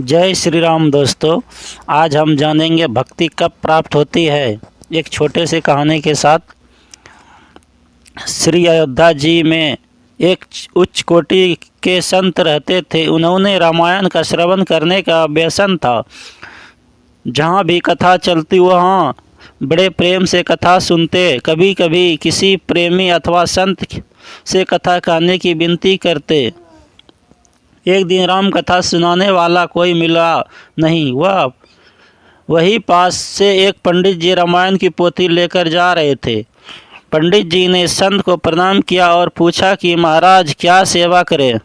जय श्री राम दोस्तों। आज हम जानेंगे भक्ति कब प्राप्त होती है। एक छोटे से कहानी के साथ। श्री अयोध्या जी में एक उच्च कोटि के संत रहते थे। उन्होंने रामायण का श्रवण करने का व्यसन था। जहाँ भी कथा चलती वहाँ बड़े प्रेम से कथा सुनते। कभी कभी किसी प्रेमी अथवा संत से कथा कहने की विनती करते। एक दिन राम कथा सुनाने वाला कोई मिला नहीं। वही पास से एक पंडित जी रामायण की पोथी लेकर जा रहे थे। पंडित जी ने संत को प्रणाम किया और पूछा कि महाराज क्या सेवा करें।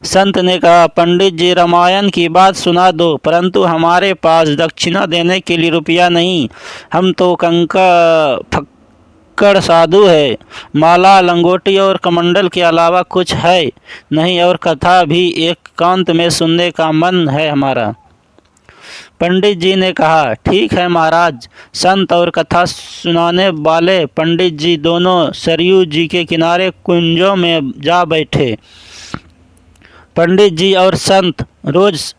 संत ने कहा, पंडित जी रामायण की बात सुना दो, परंतु हमारे पास दक्षिणा देने के लिए रुपया नहीं। हम तो फक्कड़ साधु है। माला लंगोटी और कमंडल के अलावा कुछ है नहीं, और कथा भी एकांत में सुनने का मन है हमारा। पंडित जी ने कहा, ठीक है महाराज। संत और कथा सुनाने वाले पंडित जी दोनों सरयू जी के किनारे कुंजों में जा बैठे। पंडित जी और संत रोज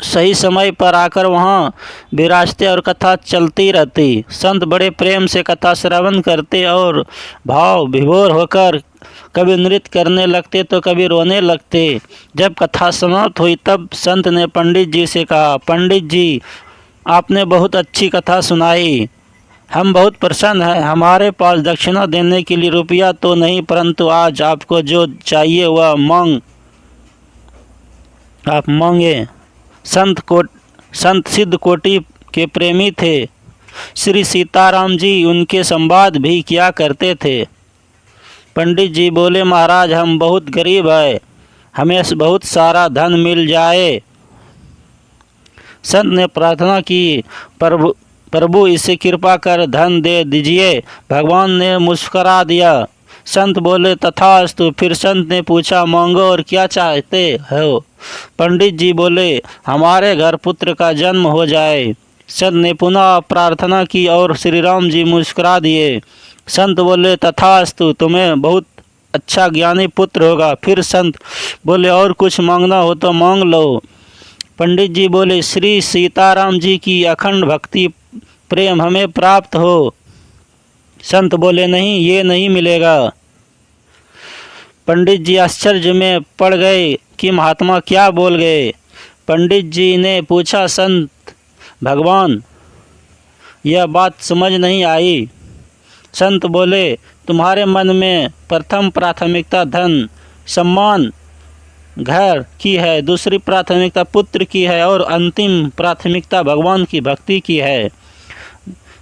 सही समय पर आकर वहाँ विराजते और कथा चलती रहती। संत बड़े प्रेम से कथा श्रवण करते और भाव विभोर होकर कभी नृत्य करने लगते तो कभी रोने लगते। जब कथा समाप्त हुई तब संत ने पंडित जी से कहा, पंडित जी आपने बहुत अच्छी कथा सुनाई। हम बहुत प्रसन्न हैं। हमारे पास दक्षिणा देने के लिए रुपया तो नहीं, परंतु आज आपको जो चाहिए वह आप मांगे। संत सिद्ध कोटि के प्रेमी थे। श्री सीताराम जी उनके संवाद भी किया करते थे। पंडित जी बोले, महाराज हम बहुत गरीब हैं, हमें बहुत सारा धन मिल जाए। संत ने प्रार्थना की, प्रभु इसे कृपा कर धन दे दीजिए। भगवान ने मुस्कुरा दिया। संत बोले, तथास्तु। फिर संत ने पूछा, मांगो और क्या चाहते हो। पंडित जी बोले, हमारे घर पुत्र का जन्म हो जाए। संत ने पुनः प्रार्थना की और श्री राम जी मुस्कुरा दिए। संत बोले, तथास्तु, तुम्हें बहुत अच्छा ज्ञानी पुत्र होगा। फिर संत बोले, और कुछ मांगना हो तो मांग लो। पंडित जी बोले, श्री सीताराम जी की अखंड भक्ति प्रेम हमें प्राप्त हो। संत बोले, नहीं, ये नहीं मिलेगा। पंडित जी आश्चर्य में पड़ गए कि महात्मा क्या बोल गए। पंडित जी ने पूछा, संत भगवान यह बात समझ नहीं आई। संत बोले, तुम्हारे मन में प्रथम प्राथमिकता धन सम्मान घर की है, दूसरी प्राथमिकता पुत्र की है और अंतिम प्राथमिकता भगवान की भक्ति की है।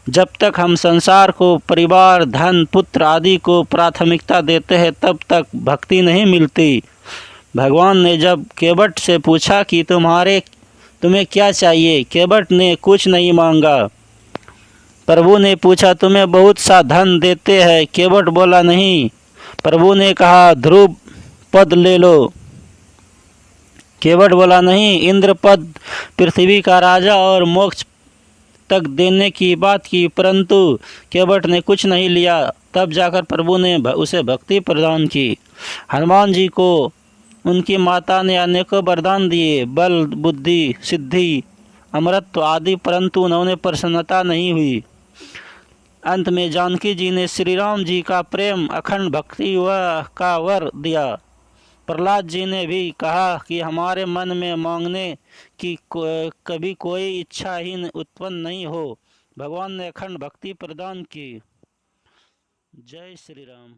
जब तक हम संसार को, परिवार, धन, पुत्र आदि को प्राथमिकता देते हैं तब तक भक्ति नहीं मिलती। भगवान ने जब केवट से पूछा कि तुम्हें क्या चाहिए, केवट ने कुछ नहीं मांगा। प्रभु ने पूछा, तुम्हें बहुत सा धन देते हैं। केवट बोला, नहीं। प्रभु ने कहा, ध्रुव पद ले लो। केवट बोला, नहीं। इंद्र पद, पृथ्वी का राजा और मोक्ष तक देने की बात की, परंतु केवट ने कुछ नहीं लिया। तब जाकर प्रभु ने उसे भक्ति प्रदान की। हनुमान जी को उनकी माता ने अनेकों वरदान दिए, बल, बुद्धि, सिद्धि, अमरत्व आदि, परंतु उन्होंने प्रसन्नता नहीं हुई। अंत में जानकी जी ने श्री राम जी का प्रेम, अखंड भक्ति का वर दिया। प्रहलाद जी ने भी कहा कि हमारे मन में मांगने की कभी कोई इच्छा ही उत्पन्न नहीं हो। भगवान ने अखंड भक्ति प्रदान की। जय श्री राम।